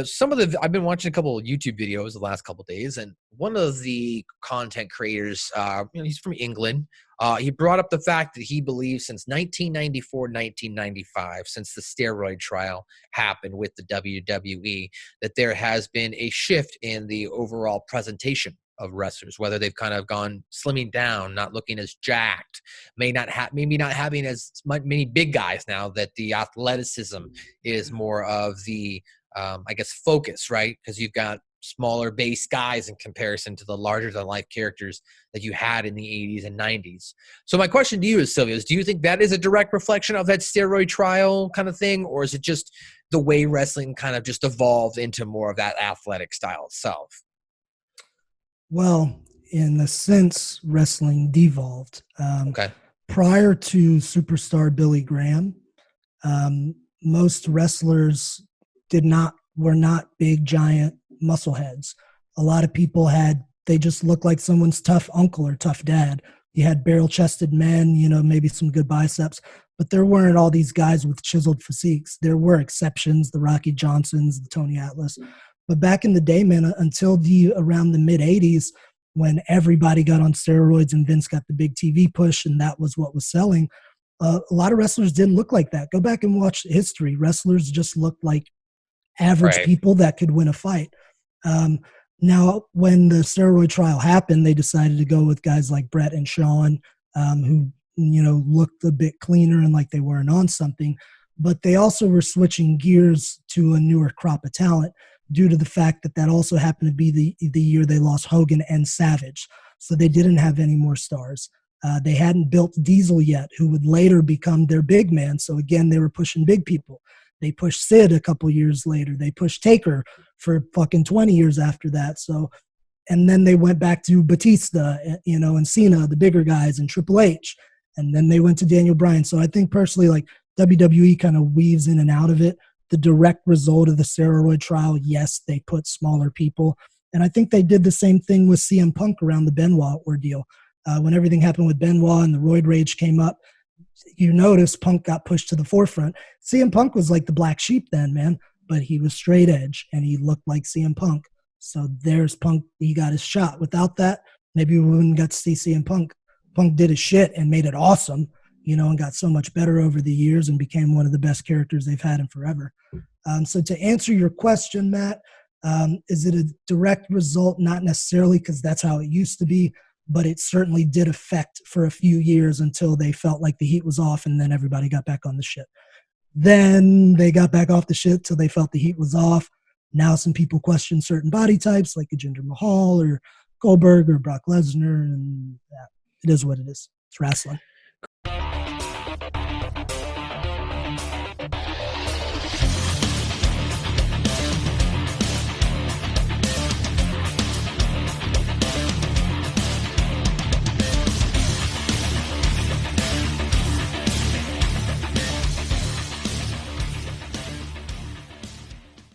Some of I've been watching a couple of YouTube videos the last couple of days, and one of the content creators, he's from England. He brought up the fact that he believes since 1994, 1995, since the steroid trial happened with the WWE, that there has been a shift in the overall presentation of wrestlers, whether they've kind of gone slimming down, not looking as jacked, maybe not having as many big guys now, that the athleticism is more of the focus, right? Because you've got smaller base guys in comparison to the larger than life characters that you had in the 80s and 90s. So my question to you is, Silvio, do you think that is a direct reflection of that steroid trial kind of thing, or is it just the way wrestling kind of just evolved into more of that athletic style itself? Well, in a sense, wrestling devolved. Okay. Prior to superstar Billy Graham, most wrestlers were not big, giant muscle heads. A lot of people they just looked like someone's tough uncle or tough dad. You had barrel-chested men, maybe some good biceps, but there weren't all these guys with chiseled physiques. There were exceptions, the Rocky Johnsons, the Tony Atlas. But back in the day, man, until around the mid-'80s, when everybody got on steroids and Vince got the big TV push and that was what was selling, a lot of wrestlers didn't look like that. Go back and watch history. Wrestlers just looked like average people that could win a fight. Now, when the steroid trial happened, they decided to go with guys like Brett and Shawn, who, looked a bit cleaner and like they weren't on something. But they also were switching gears to a newer crop of talent due to the fact that also happened to be the year they lost Hogan and Savage. So they didn't have any more stars. They hadn't built Diesel yet, who would later become their big man. So again, they were pushing big people. They pushed Sid a couple years later. They pushed Taker for fucking 20 years after that. So, and then they went back to Batista, and Cena, the bigger guys, and Triple H. And then they went to Daniel Bryan. So I think personally, like, WWE kind of weaves in and out of it. The direct result of the steroid trial, yes, they put smaller people. And I think they did the same thing with CM Punk around the Benoit ordeal. When everything happened with Benoit and the roid rage came up, you notice Punk got pushed to the forefront. CM Punk was like the black sheep then, man, but he was straight edge and he looked like CM Punk. So there's Punk. He got his shot. Without that, maybe we wouldn't get to see CM Punk. Punk did his shit and made it awesome, and got so much better over the years and became one of the best characters they've had in forever. So to answer your question, Matt, is it a direct result? Not necessarily, because that's how it used to be, but it certainly did affect for a few years until they felt like the heat was off, and then everybody got back on the shit. Then they got back off the shit till they felt the heat was off. Now some people question certain body types like a Jinder Mahal or Goldberg or Brock Lesnar, and it is what it is. It's wrestling.